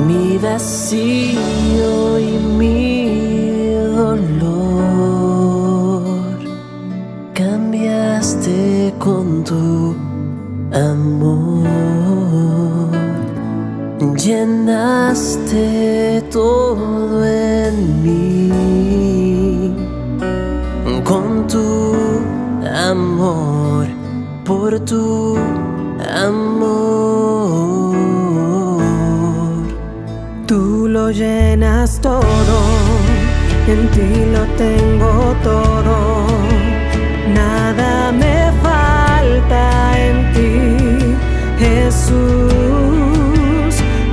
Mi vacío y mi dolor cambiaste con tu amor, llenaste todo en mí con tu amor, por tu amor. Tú lo llenas todo, en ti lo tengo todo, nada me falta en ti, Jesús.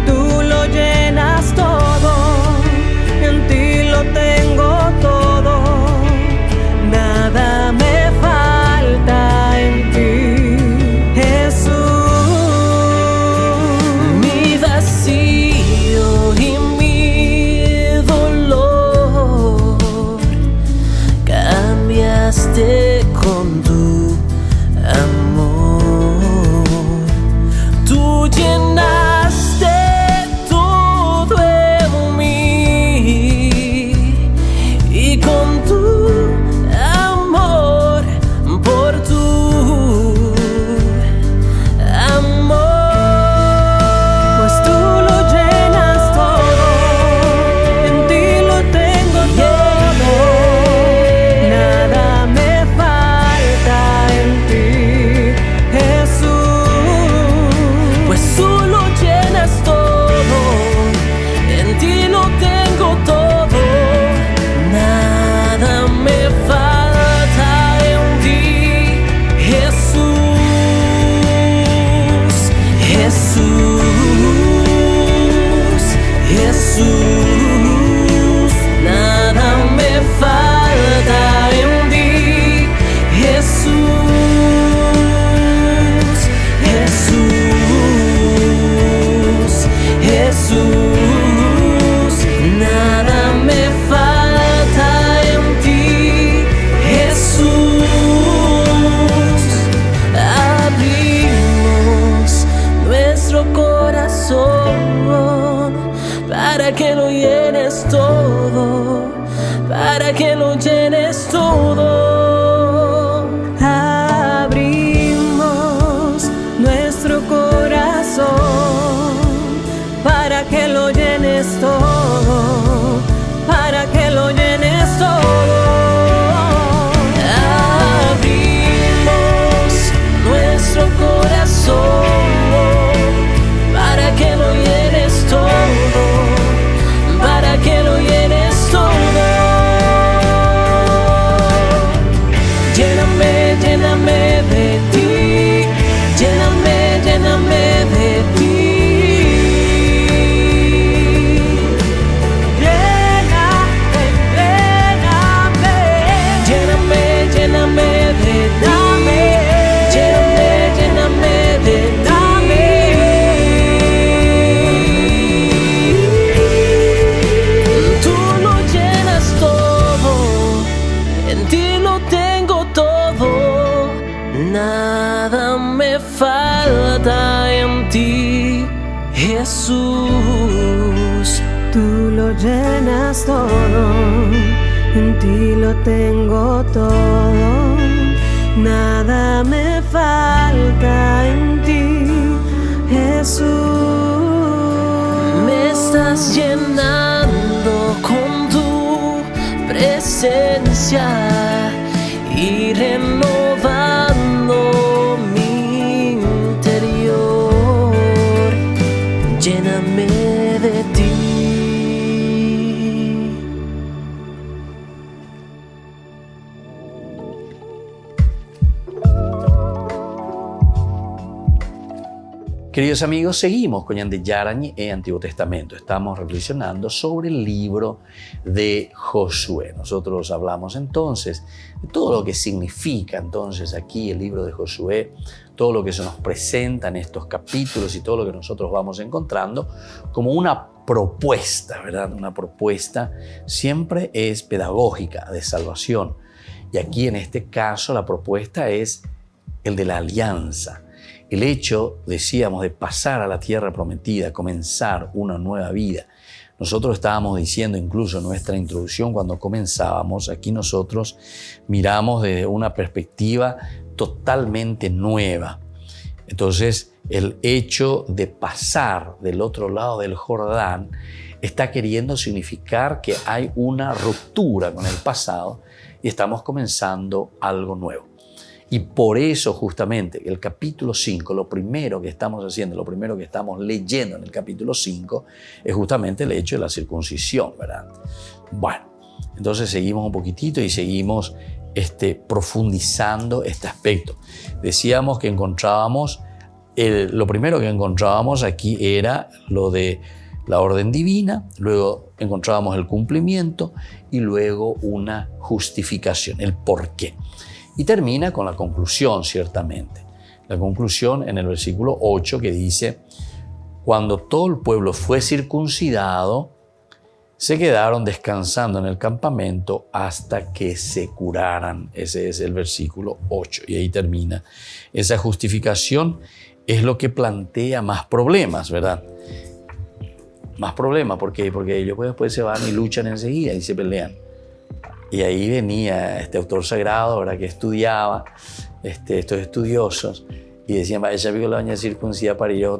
Tú lo llenas todo, en ti lo tengo todo, nada me falta en ti, Jesús. Mi vacío y mi dolor cambiaste con tu amor. Tú llenaste todo en mí y con tu amor, por tu amor. Pues tú lo llenas todo, en ti lo tengo todo, nada me falta en ti, Jesús. Pues tú lo llenas todo, en ti lo tengo todo, nada me falta en ti, Jesús, Jesús, Jesús, nada me falta en ti, Jesús, Jesús, Jesús, nada me falta en ti, Jesús. Abrimos nuestro corazón para que lo llenes todo, para que lo llenes todo. Abrimos nuestro corazón para que lo llenes todo, para que lo llenes todo. Abrimos nuestro corazón para que lo llenes todo, para que lo llenes todo. Lléname, lléname de ti, lléname, lléname de ti. Lléname, lléname, Lléname, lléname de ti, lléname, lléname de ti. Tú lo llenas todo, en ti lo tengo todo, nada me falta en ti, Jesús. Tú lo llenas todo, en ti lo tengo todo, nada me falta en ti, Jesús. Me estás llenando con tu presencia y renovando mi interior. Lléname de ti. Queridos amigos, seguimos con Ñande Yarañe en Antiguo Testamento. Estamos reflexionando sobre el libro de Josué. Nosotros hablamos entonces de todo lo que significa entonces aquí el libro de Josué, todo lo que se nos presenta en estos capítulos y todo lo que nosotros vamos encontrando como una propuesta, ¿verdad? Una propuesta siempre es pedagógica de salvación. Y aquí en este caso la propuesta es el de la alianza. El hecho, decíamos, de pasar a la tierra prometida, comenzar una nueva vida. Nosotros estábamos diciendo incluso en nuestra introducción cuando comenzábamos, aquí nosotros miramos desde una perspectiva totalmente nueva. Entonces, el hecho de pasar del otro lado del Jordán está queriendo significar que hay una ruptura con el pasado y estamos comenzando algo nuevo. Y por eso justamente el capítulo 5, lo primero que estamos haciendo, lo primero que estamos leyendo en el capítulo 5 es justamente el hecho de la circuncisión, ¿verdad? Bueno, entonces seguimos un poquitito y seguimos profundizando este aspecto. Decíamos que encontrábamos, lo primero que encontrábamos aquí era lo de la orden divina, luego encontrábamos el cumplimiento y luego una justificación, el porqué. Y termina con la conclusión, ciertamente. La conclusión en el versículo 8 que dice, cuando todo el pueblo fue circuncidado, se quedaron descansando en el campamento hasta que se curaran. Ese es el versículo 8 y ahí termina. Esa justificación es lo que plantea más problemas, ¿verdad? Más problemas, ¿por qué? Porque ellos después se van y luchan enseguida y se pelean. Y ahí venía este autor sagrado, ¿verdad?, que estudiaba, estos estudiosos, y decían, esa la baña circuncida para ellos,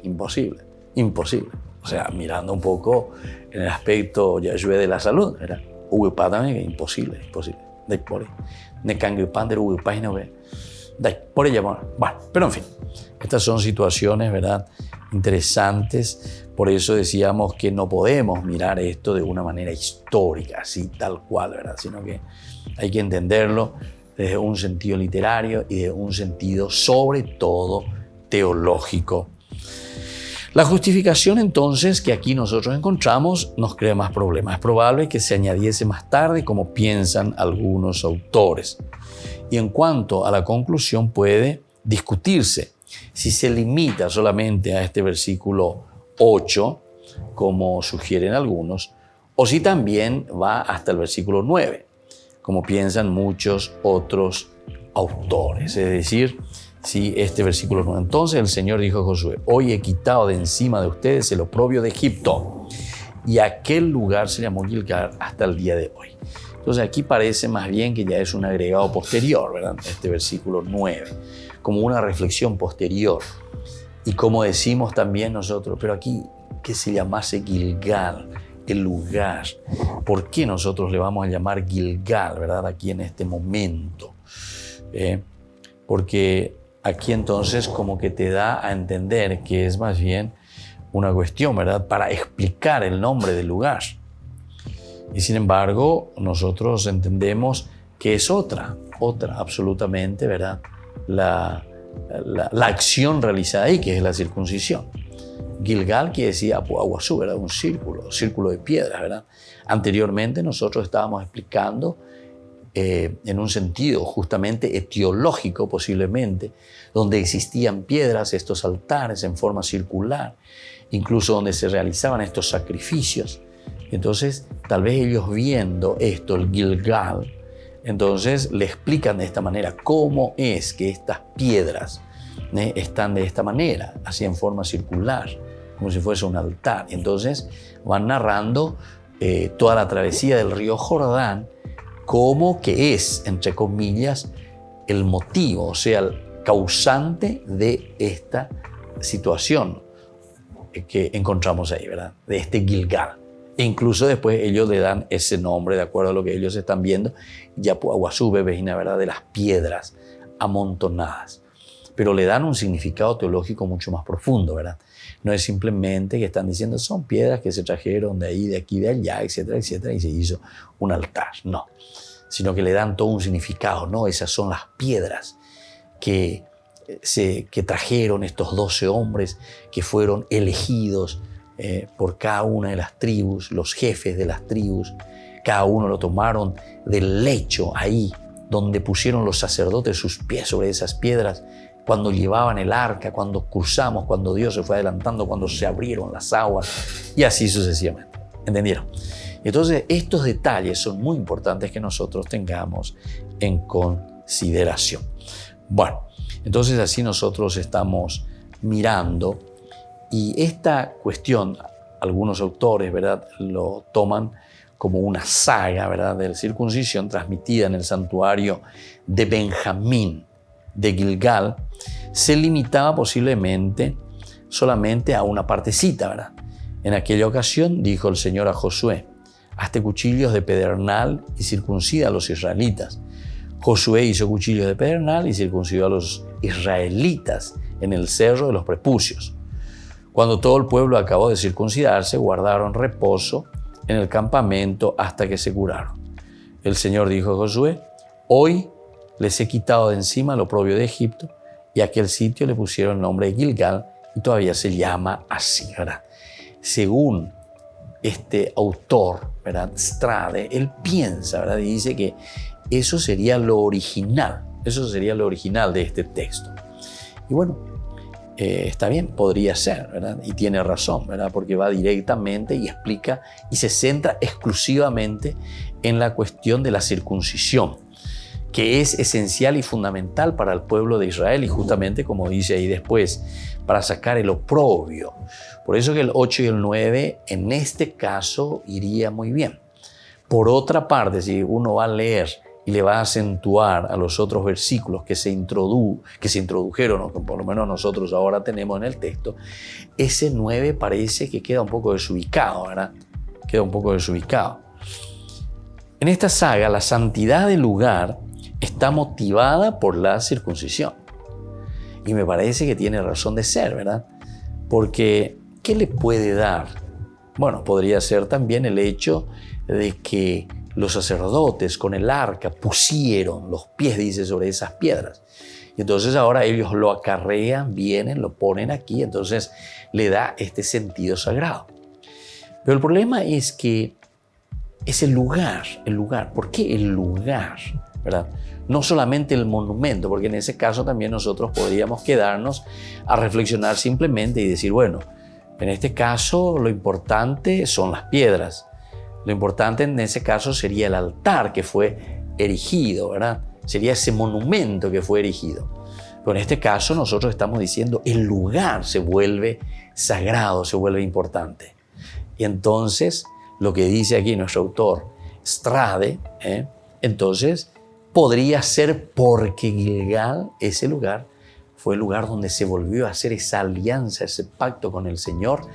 imposible, imposible. O sea, mirando un poco en el aspecto ya de la salud, ¿verdad? Imposible, imposible. Bueno, pero en fin, estas son situaciones, ¿verdad?, interesantes. Por eso decíamos que no podemos mirar esto de una manera histórica, así tal cual, ¿verdad? Sino que hay que entenderlo desde un sentido literario y de un sentido sobre todo teológico. La justificación entonces que aquí nosotros encontramos nos crea más problemas. Es probable que se añadiese más tarde como piensan algunos autores. Y en cuanto a la conclusión puede discutirse si se limita solamente a este versículo 8, como sugieren algunos, o si también va hasta el versículo 9, como piensan muchos otros autores. Es decir, si este versículo 9. Entonces el Señor dijo a Josué, hoy he quitado de encima de ustedes el oprobio de Egipto. Y aquel lugar se llamó Gilgal hasta el día de hoy. Entonces aquí parece más bien que ya es un agregado posterior, ¿verdad? Este versículo 9, como una reflexión posterior. Y como decimos también nosotros, pero aquí que se llamase Gilgal, el lugar. ¿Por qué nosotros le vamos a llamar Gilgal, verdad? Aquí en este momento. Porque aquí entonces como que te da a entender que es más bien una cuestión, ¿verdad?, para explicar el nombre del lugar. Y sin embargo, nosotros entendemos que es otra absolutamente, ¿verdad?, la acción realizada ahí, que es la circuncisión. Gilgal quiere decir Apuaguazú, ¿verdad?, un círculo de piedras, ¿verdad? Anteriormente nosotros estábamos explicando en un sentido justamente etiológico posiblemente, donde existían piedras, estos altares en forma circular, incluso donde se realizaban estos sacrificios. Entonces, tal vez ellos viendo esto, el Gilgal, entonces le explican de esta manera cómo es que estas piedras están de esta manera, así en forma circular, como si fuese un altar. Entonces van narrando toda la travesía del río Jordán, como que es, entre comillas, el motivo, o sea, el causante de esta situación que encontramos ahí, ¿verdad? De este Gilgal. E incluso después ellos le dan ese nombre, de acuerdo a lo que ellos están viendo, Yapuaguazú, ¿verdad? De las piedras amontonadas. Pero le dan un significado teológico mucho más profundo, ¿verdad? No es simplemente que están diciendo son piedras que se trajeron de ahí, de aquí, de allá, etcétera, etcétera, y se hizo un altar. No, sino que le dan todo un significado, ¿no? Esas son las piedras que trajeron estos 12 hombres que fueron elegidos por cada una de las tribus, los jefes de las tribus. Cada uno lo tomaron del lecho ahí donde pusieron los sacerdotes sus pies sobre esas piedras, cuando llevaban el arca, cuando cruzamos, cuando Dios se fue adelantando, cuando se abrieron las aguas y así sucesivamente. ¿Entendieron? Entonces, estos detalles son muy importantes que nosotros tengamos en consideración. Bueno, entonces así nosotros estamos mirando, y esta cuestión, algunos autores, ¿verdad?, lo toman como una saga, ¿verdad?, de la circuncisión transmitida en el santuario de Benjamín de Gilgal. Se limitaba posiblemente solamente a una partecita, ¿verdad? En aquella ocasión dijo el Señor a Josué: hazte cuchillos de pedernal y circuncida a los israelitas. Josué hizo cuchillos de pedernal y circuncidó a los israelitas en el cerro de los prepucios. Cuando todo el pueblo acabó de circuncidarse, guardaron reposo en el campamento hasta que se curaron. El Señor dijo a Josué: hoy les he quitado de encima el oprobio de Egipto, y a aquel sitio le pusieron el nombre de Gilgal, y todavía se llama así, ¿verdad? Según este autor, ¿verdad?, Strade, él piensa, ¿verdad?, y dice que eso sería lo original de este texto. Y bueno, está bien, podría ser, ¿verdad? Y tiene razón, ¿verdad?, porque va directamente y explica y se centra exclusivamente en la cuestión de la circuncisión, que es esencial y fundamental para el pueblo de Israel, y justamente, como dice ahí después, para sacar el oprobio. Por eso que el 8 y el 9 en este caso iría muy bien. Por otra parte, si uno va a leer y le va a acentuar a los otros versículos que se introdujeron, o que por lo menos nosotros ahora tenemos en el texto, ese 9 parece que queda un poco desubicado, ¿verdad? Queda un poco desubicado. En esta saga, la santidad del lugar está motivada por la circuncisión. Y me parece que tiene razón de ser, ¿verdad? Porque, ¿qué le puede dar? Bueno, podría ser también el hecho de que los sacerdotes con el arca pusieron los pies, dice, sobre esas piedras. Y entonces ahora ellos lo acarrean, vienen, lo ponen aquí, entonces le da este sentido sagrado. Pero el problema es que es el lugar. ¿Por qué el lugar? ¿Verdad? No solamente el monumento, porque en ese caso también nosotros podríamos quedarnos a reflexionar simplemente y decir, bueno, en este caso lo importante son las piedras. Lo importante en ese caso sería el altar que fue erigido, ¿verdad? Sería ese monumento que fue erigido. Pero en este caso nosotros estamos diciendo el lugar se vuelve sagrado, se vuelve importante. Y entonces, lo que dice aquí nuestro autor Strade, entonces podría ser porque Gilgal, ese lugar, fue el lugar donde se volvió a hacer esa alianza, ese pacto con el Señor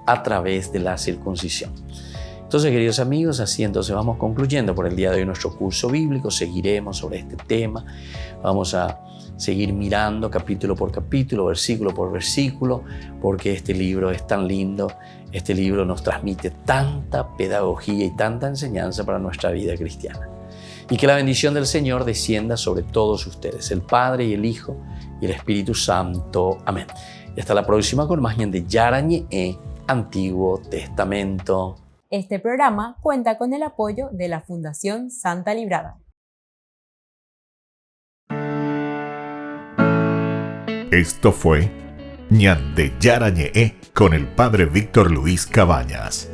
a través de la circuncisión. Entonces, queridos amigos, así entonces vamos concluyendo por el día de hoy nuestro curso bíblico. Seguiremos sobre este tema. Vamos a seguir mirando capítulo por capítulo, versículo por versículo, porque este libro es tan lindo. Este libro nos transmite tanta pedagogía y tanta enseñanza para nuestra vida cristiana. Y que la bendición del Señor descienda sobre todos ustedes, el Padre y el Hijo y el Espíritu Santo. Amén. Y hasta la próxima con más de Yarañe, Antiguo Testamento. Este programa cuenta con el apoyo de la Fundación Santa Librada. Esto fue Ñande Yarañe con el Padre Víctor Luis Cabañas.